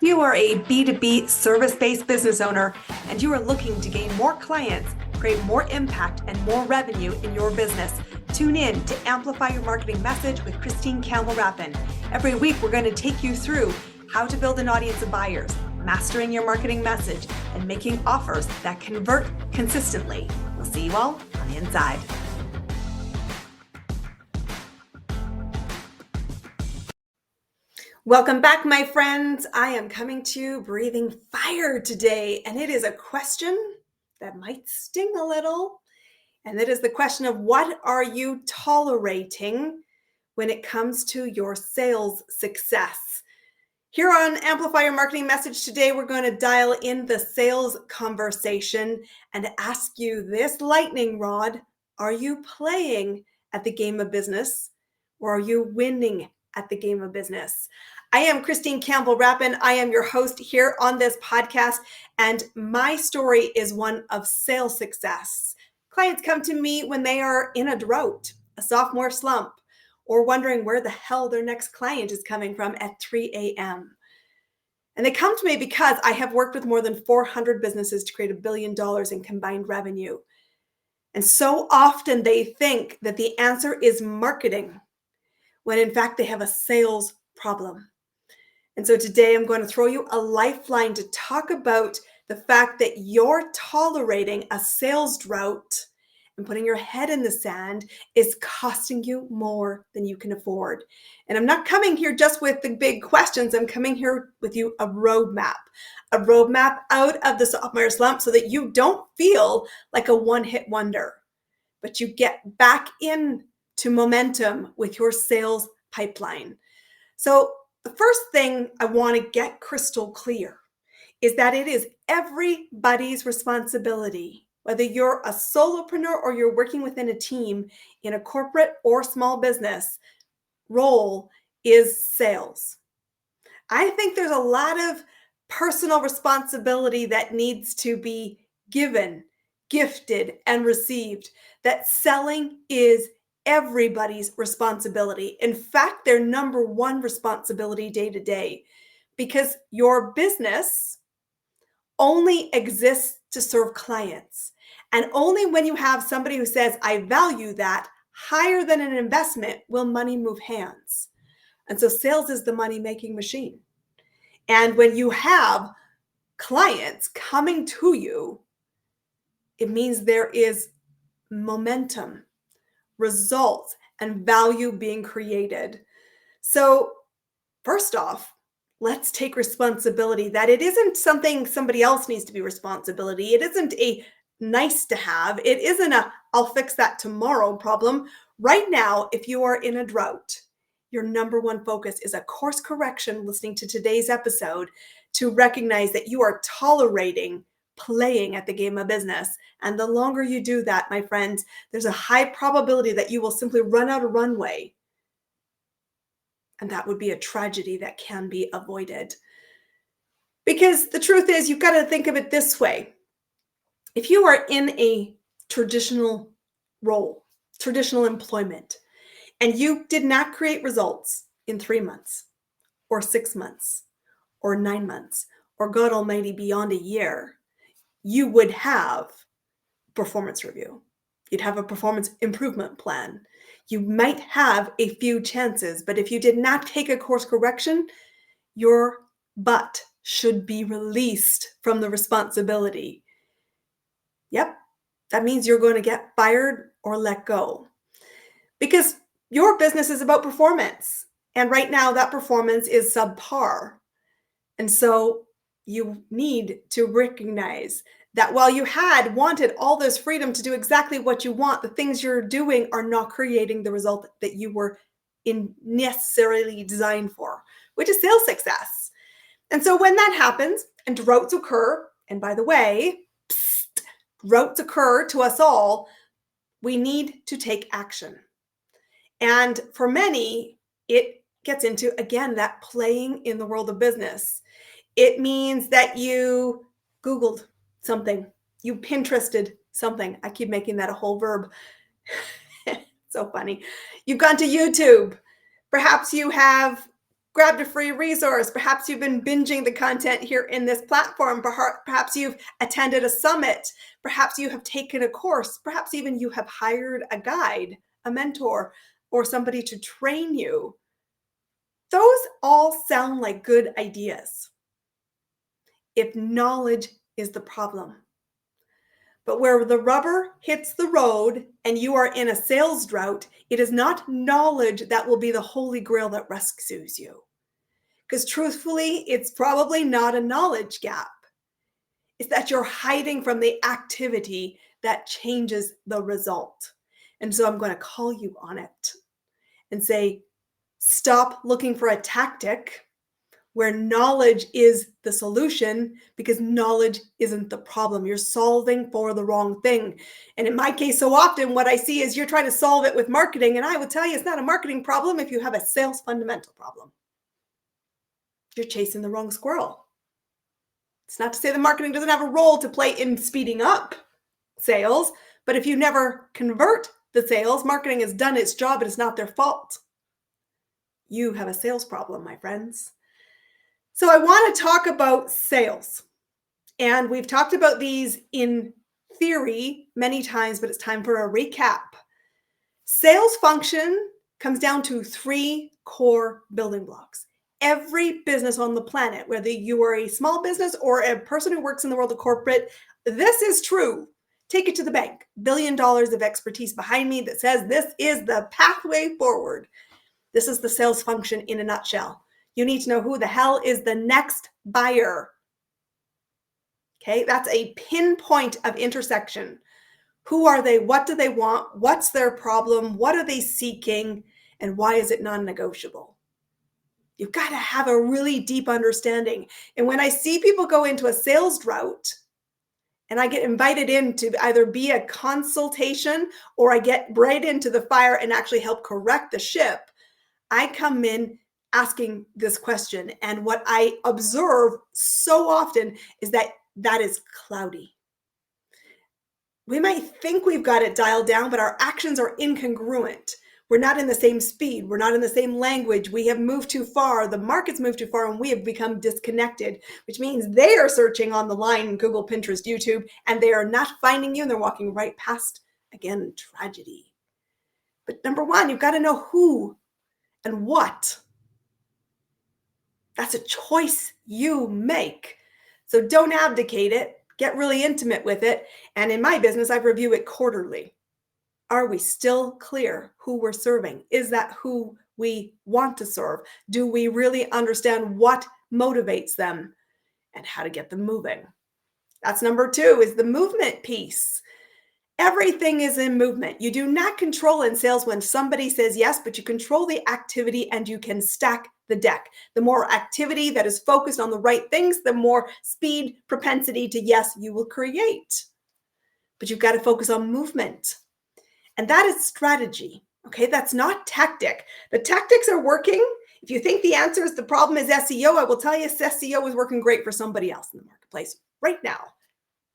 If you are a B2B service-based business owner and you are looking to gain more clients, create more impact and more revenue in your business, tune in to Amplify Your Marketing Message with Campbell Rapin. Every week, we're going to take you through how to build an audience of buyers, mastering your marketing message, and making offers that convert consistently. We'll see you all on the inside. Welcome back, my friends. I am coming to you breathing fire today, and it is a question that might sting a little. And it is the question of what are you tolerating when it comes to your sales success? Here on Amplify Your Marketing Message today, we're going to dial in the sales conversation and ask you this lightning rod. Are you playing at the game of business, or are you winning at the game of business? I am Campbell Rapin. I am your host here on this podcast, and my story is one of sales success. Clients come to me when they are in a drought, a sophomore slump, or wondering where the hell their next client is coming from at 3 a.m. And they come to me because I have worked with more than 400 businesses to create $1 billion in combined revenue. And so often they think that the answer is marketing, when in fact they have a sales problem. And so today I'm going to throw you a lifeline to talk about the fact that you're tolerating a sales drought and putting your head in the sand is costing you more than you can afford. And I'm not coming here just with the big questions. I'm coming here with you a roadmap out of the sophomore slump so that you don't feel like a one-hit wonder, but you get back into momentum with your sales pipeline. So the first thing I want to get crystal clear is that it is everybody's responsibility, whether you're a solopreneur or you're working within a team in a corporate or small business role, is sales. I think there's a lot of personal responsibility that needs to be given, gifted, and received. That selling is everybody's responsibility. In fact, their number one responsibility day to day, because your business only exists to serve clients. And only when you have somebody who says, I value that higher than an investment, will money move hands. And so sales is the money-making machine. And when you have clients coming to you, it means there is momentum, results, and value being created. So first off, let's take responsibility that it isn't something somebody else needs to be responsibility. It isn't a nice to have. It isn't a I'll fix that tomorrow problem. Right now, if you are in a drought, your number one focus is a course correction listening to today's episode to recognize that you are tolerating playing at the game of business. And the longer you do that, my friends, there's a high probability that you will simply run out of runway. And that would be a tragedy that can be avoided. Because the truth is, you've got to think of it this way. If you are in a traditional role, traditional employment, and you did not create results in 3 months or 6 months or 9 months, or God Almighty, beyond a year, you would have performance review. You'd have a performance improvement plan. You might have a few chances, but if you did not take a course correction, your butt should be released from the responsibility. Yep, that means you're going to get fired or let go. Because your business is about performance. And right now that performance is subpar. And so you need to recognize that while you had wanted all this freedom to do exactly what you want, the things you're doing are not creating the result that you were necessarily designed for, which is sales success. And so when that happens and droughts occur, and by the way, droughts occur to us all, we need to take action. And for many, it gets into, again, that playing in the world of business. It means that you Googled something, you Pinterested something. I keep making that a whole verb. So funny. You've gone to YouTube. Perhaps you have grabbed a free resource. Perhaps you've been binging the content here in this platform. Perhaps you've attended a summit. Perhaps you have taken a course. Perhaps even you have hired a guide, a mentor, or somebody to train you. Those all sound like good ideas if knowledge is the problem. But where the rubber hits the road and you are in a sales drought, it is not knowledge that will be the holy grail that rescues you. Because truthfully, it's probably not a knowledge gap. It's that you're hiding from the activity that changes the result. And so I'm going to call you on it and say, stop looking for a tactic where knowledge is the solution, because knowledge isn't the problem. You're solving for the wrong thing. And in my case, so often what I see is you're trying to solve it with marketing. And I will tell you, it's not a marketing problem if you have a sales fundamental problem. You're chasing the wrong squirrel. It's not to say that marketing doesn't have a role to play in speeding up sales, but if you never convert the sales, marketing has done its job and it's not their fault. You have a sales problem, my friends. So I want to talk about sales. And we've talked about these in theory many times, but it's time for a recap. Sales function comes down to 3 core building blocks. Every business on the planet, whether you are a small business or a person who works in the world of corporate, this is true. Take it to the bank. $1 billion of expertise behind me that says this is the pathway forward. This is the sales function in a nutshell. You need to know who the hell is the next buyer. Okay, that's a pinpoint of intersection. Who are they? What do they want? What's their problem? What are they seeking? And why is it non-negotiable? You've got to have a really deep understanding. And when I see people go into a sales drought and I get invited in to either be a consultation or I get right into the fire and actually help correct the ship, I come in asking this question. And what I observe so often is that is cloudy. We might think we've got it dialed down, but our actions are incongruent. We're not in the same speed. We're not in the same language. We have moved too far. The market's moved too far and we have become disconnected, which means they are searching on the line, Google, Pinterest, YouTube, and they are not finding you and they're walking right past, again, tragedy. But number one, you've got to know who and what. That's a choice you make. So don't abdicate it. Get really intimate with it. And in my business, I review it quarterly. Are we still clear who we're serving? Is that who we want to serve? Do we really understand what motivates them and how to get them moving? That's number 2, is the movement piece. Everything is in movement. You do not control in sales when somebody says yes, but you control the activity and you can stack the deck. The more activity that is focused on the right things, the more speed, propensity to yes you will create. But you've got to focus on movement. And that is strategy. Okay, that's not tactic. The tactics are working. If you think the answer is the problem is SEO, I will tell you SEO is working great for somebody else in the marketplace right now.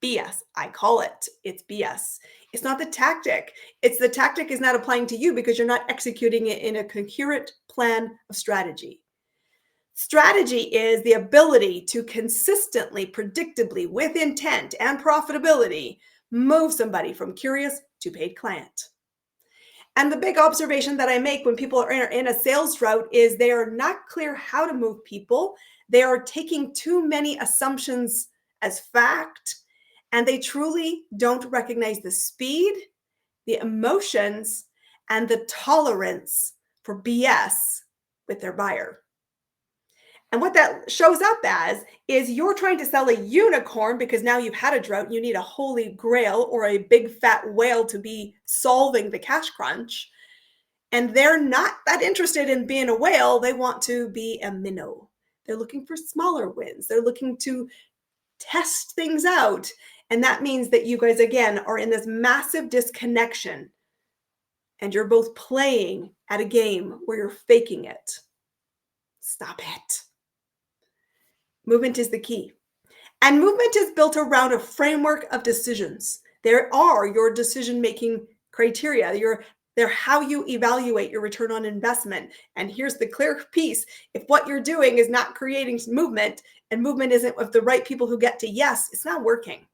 BS. I call it. It's BS. It's not the tactic. It's the tactic is not applying to you because you're not executing it in a coherent plan of strategy. Strategy is the ability to consistently, predictably, with intent and profitability, move somebody from curious to paid client. And the big observation that I make when people are in a sales drought is they are not clear how to move people. They are taking too many assumptions as fact, and they truly don't recognize the speed, the emotions, and the tolerance for BS with their buyer. And what that shows up as is you're trying to sell a unicorn because now you've had a drought and you need a holy grail or a big fat whale to be solving the cash crunch. And they're not that interested in being a whale. They want to be a minnow. They're looking for smaller wins. They're looking to test things out. And that means that you guys, again, are in this massive disconnection. And you're both playing at a game where you're faking it. Stop it. Movement is the key. And movement is built around a framework of decisions. There are your decision-making criteria, your They're how you evaluate your return on investment. And here's the clear piece. If what you're doing is not creating movement and movement isn't with the right people who get to yes, it's not working.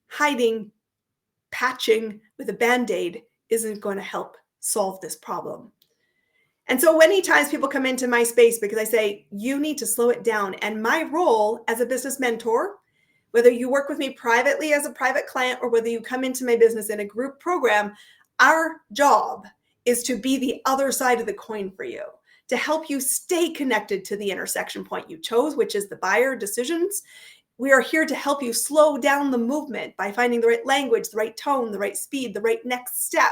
Hiding, patching with a Band-Aid isn't going to help solve this problem. And so many times people come into my space because I say, you need to slow it down. And my role as a business mentor, whether you work with me privately as a private client or whether you come into my business in a group program, our job is to be the other side of the coin for you, to help you stay connected to the intersection point you chose, which is the buyer decisions. We are here to help you slow down the movement by finding the right language, the right tone, the right speed, the right next step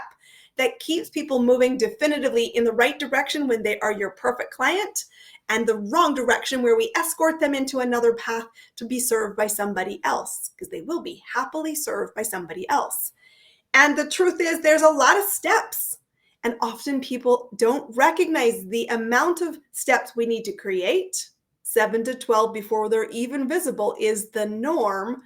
that keeps people moving definitively in the right direction when they are your perfect client, and the wrong direction where we escort them into another path to be served by somebody else, because they will be happily served by somebody else. And the truth is, there's a lot of steps. And often people don't recognize the amount of steps we need to create. 7 to 12 before they're even visible is the norm.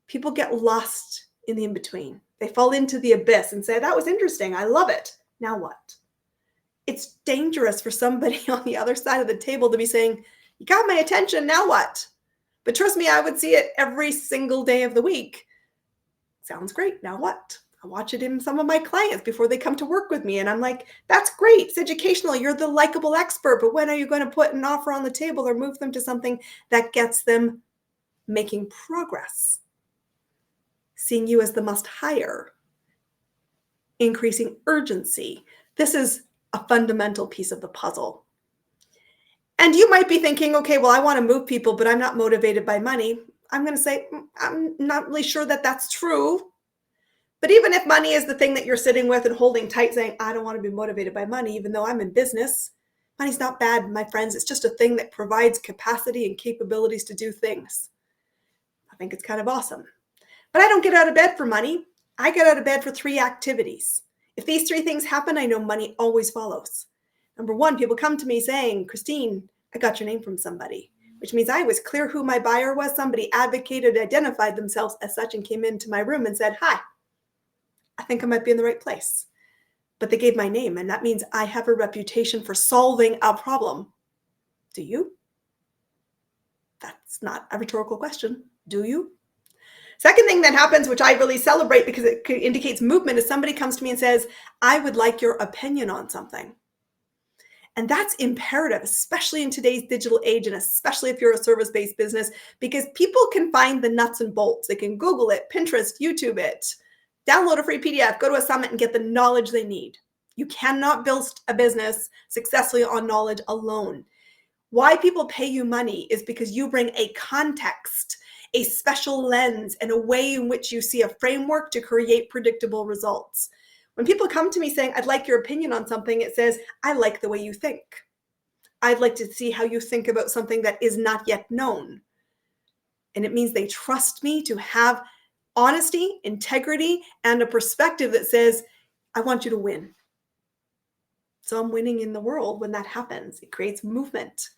People get lost in the in-between. They fall into the abyss and say, that was interesting. I love it. Now what? It's dangerous for somebody on the other side of the table to be saying, you got my attention. Now what? But trust me, I would see it every single day of the week. Sounds great. Now what? I watch it in some of my clients before they come to work with me. And I'm like, that's great. It's educational. You're the likable expert. But when are you going to put an offer on the table or move them to something that gets them making progress? Seeing you as the must hire, increasing urgency. This is a fundamental piece of the puzzle. And you might be thinking, okay, well, I want to move people, but I'm not motivated by money. I'm going to say, I'm not really sure that that's true. But even if money is the thing that you're sitting with and holding tight, saying, I don't want to be motivated by money, even though I'm in business, money's not bad, my friends. It's just a thing that provides capacity and capabilities to do things. I think it's kind of awesome. But I don't get out of bed for money. I get out of bed for 3 activities. If these 3 things happen, I know money always follows. Number 1, people come to me saying, Christine, I got your name from somebody, which means I was clear who my buyer was. Somebody advocated, identified themselves as such, and came into my room and said, hi, I think I might be in the right place. But they gave my name, and that means I have a reputation for solving a problem. Do you? That's not a rhetorical question. Do you? Second thing that happens, which I really celebrate because it indicates movement, is somebody comes to me and says, I would like your opinion on something. And that's imperative, especially in today's digital age, and especially if you're a service-based business, because people can find the nuts and bolts. They can Google it, Pinterest, YouTube it, download a free PDF, go to a summit and get the knowledge they need. You cannot build a business successfully on knowledge alone. Why people pay you money is because you bring a context, a special lens, and a way in which you see a framework to create predictable results. When people come to me saying, I'd like your opinion on something, it says, I like the way you think. I'd like to see how you think about something that is not yet known. And it means they trust me to have honesty, integrity, and a perspective that says, I want you to win. So I'm winning in the world when that happens. It creates movement.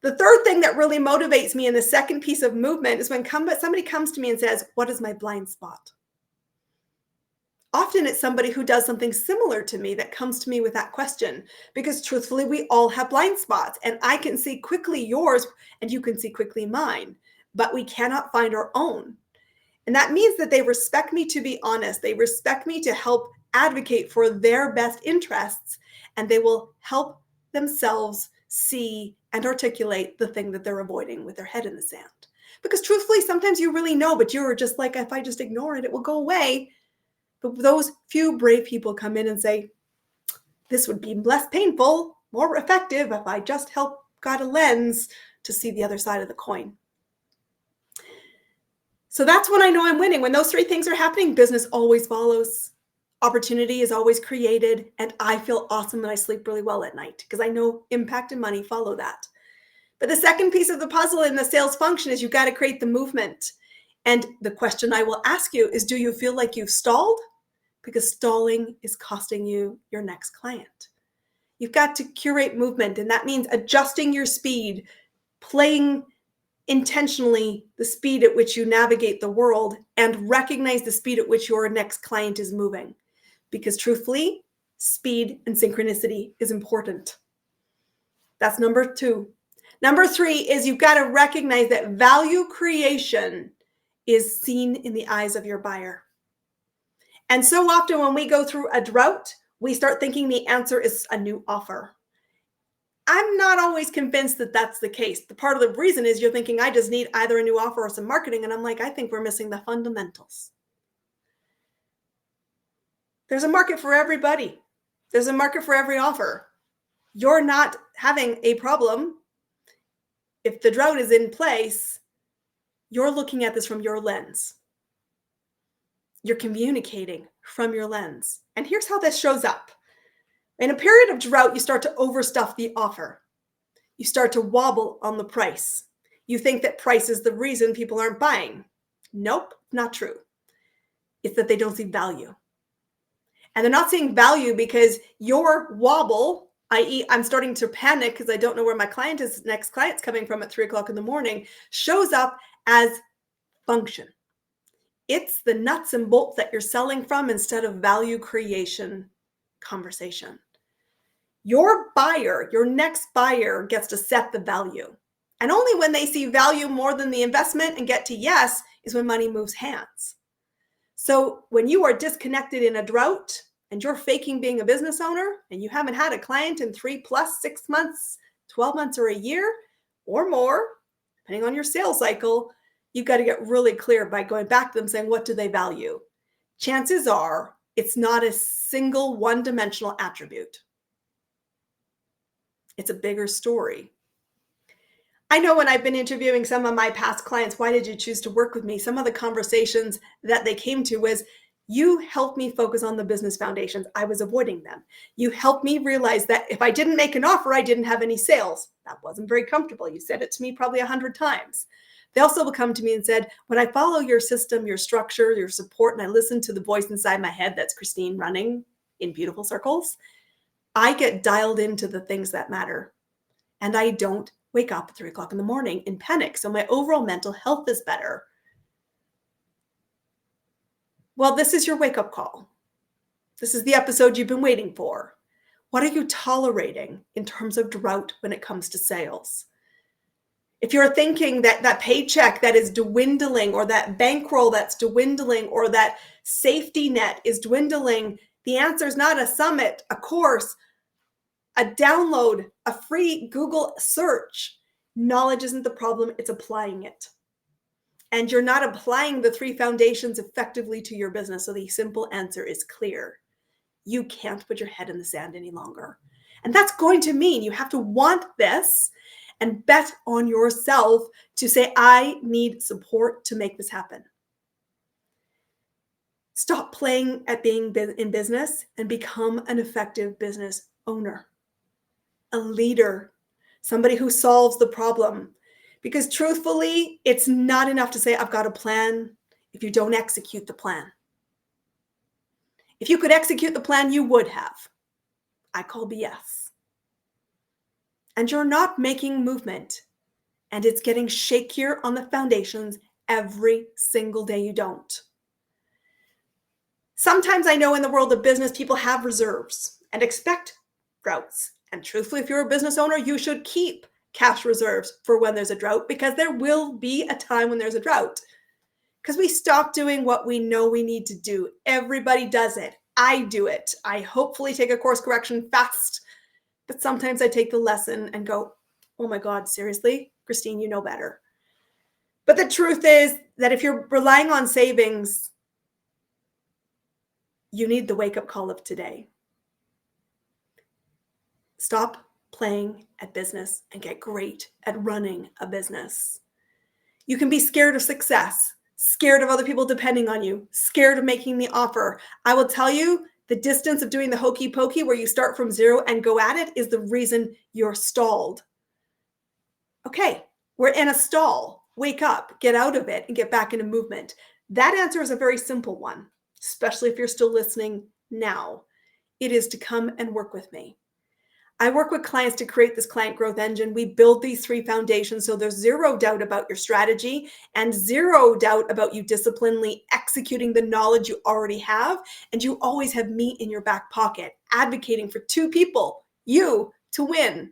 The third thing that really motivates me in the second piece of movement is when somebody comes to me and says, what is my blind spot? Often it's somebody who does something similar to me that comes to me with that question, because truthfully, we all have blind spots, and I can see quickly yours and you can see quickly mine, but we cannot find our own. And that means that they respect me to be honest. They respect me to help advocate for their best interests, and they will help themselves see and articulate the thing that they're avoiding with their head in the sand. Because truthfully, sometimes you really know, but you're just like, if I just ignore it, it will go away. But those few brave people come in and say, this would be less painful, more effective if I just got a lens to see the other side of the coin. So that's when I know I'm winning. When those 3 things are happening, business always follows. Opportunity is always created, and I feel awesome and I sleep really well at night because I know impact and money follow that. But the second piece of the puzzle in the sales function is you've got to create the movement. And the question I will ask you is, do you feel like you've stalled? Because stalling is costing you your next client. You've got to curate movement, and that means adjusting your speed, playing intentionally the speed at which you navigate the world, and recognize the speed at which your next client is moving. Because truthfully, Speed and synchronicity is important. That's number 2. Number 3 is you've got to recognize that value creation is seen in the eyes of your buyer. And so often when we go through a drought, we start thinking the answer is a new offer. I'm not always convinced that that's the case. The part of the reason is you're thinking, I just need either a new offer or some marketing. And I'm like, I think we're missing the fundamentals. There's a market for everybody. There's a market for every offer. You're not having a problem. If the drought is in place, you're looking at this from your lens. You're communicating from your lens. And here's how this shows up. In a period of drought, you start to overstuff the offer. You start to wobble on the price. You think that price is the reason people aren't buying. Nope, not true. It's that they don't see value. And they're not seeing value because your wobble, i.e. I'm starting to panic because I don't know where my next client's coming from at 3:00 in the morning, shows up as function. It's the nuts and bolts that you're selling from instead of value creation conversation. Your buyer, your next buyer gets to set the value. And only when they see value more than the investment and get to yes is when money moves hands. So when you are disconnected in a drought and you're faking being a business owner and you haven't had a client in 3+, 6 months, 12 months or a year or more, depending on your sales cycle, you've got to get really clear by going back to them saying, what do they value? Chances are it's not a single one-dimensional attribute. It's a bigger story. I know when I've been interviewing some of my past clients, why did you choose to work with me? Some of the conversations that they came to was, you helped me focus on the business foundations. I was avoiding them. You helped me realize that if I didn't make an offer, I didn't have any sales. That wasn't very comfortable. You said it to me probably 100 times. They also will come to me and said, when I follow your system, your structure, your support, and I listen to the voice inside my head, that's Christine running in beautiful circles, I get dialed into the things that matter. And I don't wake up at 3:00 in the morning in panic. So my overall mental health is better. Well, this is your wake-up call. This is the episode you've been waiting for. What are you tolerating in terms of drought when it comes to sales? If you're thinking that that paycheck that is dwindling, or that bankroll that's dwindling, or that safety net is dwindling, the answer is not a summit, a course, a download, a free Google search. Knowledge isn't the problem, it's applying it. And you're not applying the 3 foundations effectively to your business. So the simple answer is clear. You can't put your head in the sand any longer. And that's going to mean you have to want this and bet on yourself to say, I need support to make this happen. Stop playing at being in business and become an effective business owner, a leader, somebody who solves the problem. Because truthfully, it's not enough to say, I've got a plan if you don't execute the plan. If you could execute the plan, you would have. I call BS. And you're not making movement. And it's getting shakier on the foundations every single day you don't. Sometimes I know in the world of business, people have reserves and expect droughts. And truthfully, if you're a business owner, you should keep cash reserves for when there's a drought, because there will be a time when there's a drought. Because we stop doing what we know we need to do. Everybody does it. I do it. I hopefully take a course correction fast, but sometimes I take the lesson and go, oh my God, seriously? Christine, you know better. But the truth is that if you're relying on savings, you need the wake-up call of today. Stop playing at business and get great at running a business. You can be scared of success, scared of other people depending on you, scared of making the offer. I will tell you, the distance of doing the hokey pokey where you start from zero and go at it is the reason you're stalled. Okay, we're in a stall. Wake up, get out of it, and get back into movement. That answer is a very simple one, especially if you're still listening now. It is to come and work with me. I work with clients to create this client growth engine. We build these 3 foundations so there's zero doubt about your strategy and zero doubt about you disciplinedly executing the knowledge you already have. And you always have me in your back pocket advocating for two people, you to win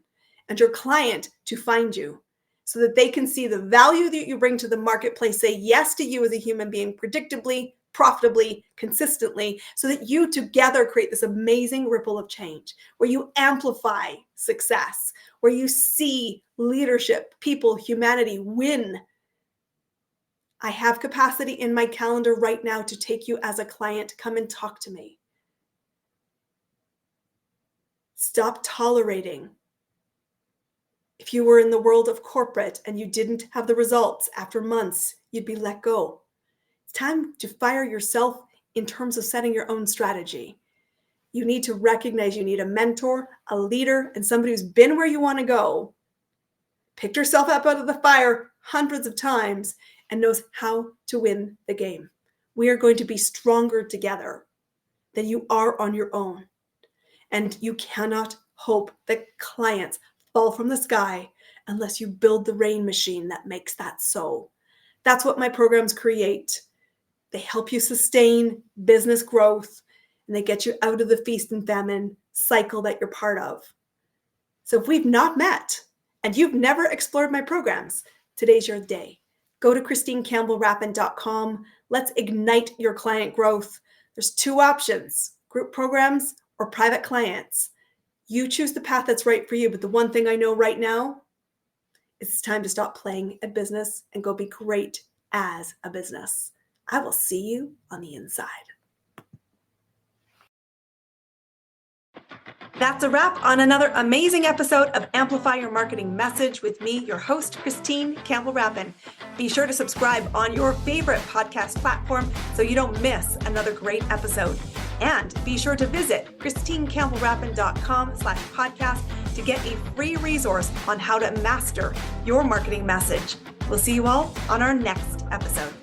and your client to find you, so that they can see the value that you bring to the marketplace, say yes to you as a human being, predictably, profitably, consistently, so that you together create this amazing ripple of change where you amplify success, where you see leadership, people, humanity win. I have capacity in my calendar right now to take you as a client. Come and talk to me. Stop tolerating. If you were in the world of corporate and you didn't have the results after months, you'd be let go. It's time to fire yourself in terms of setting your own strategy. You need to recognize you need a mentor, a leader, and somebody who's been where you want to go, picked yourself up out of the fire hundreds of times, and knows how to win the game. We are going to be stronger together than you are on your own. And you cannot hope that clients fall from the sky unless you build the rain machine that makes that so. That's what my programs create. They help you sustain business growth, and they get you out of the feast and famine cycle that you're part of. So if we've not met and you've never explored my programs, today's your day. Go to ChristineCampbellRapin.com. Let's ignite your client growth. There's two options: group programs or private clients. You choose the path that's right for you. But the one thing I know right now is it's time to stop playing at business and go be great as a business. I will see you on the inside. That's a wrap on another amazing episode of Amplify Your Marketing Message with me, your host, Christine Campbell Rapin. Be sure to subscribe on your favorite podcast platform so you don't miss another great episode. And be sure to visit ChristineCampbellRapin.com/podcast to get a free resource on how to master your marketing message. We'll see you all on our next episode.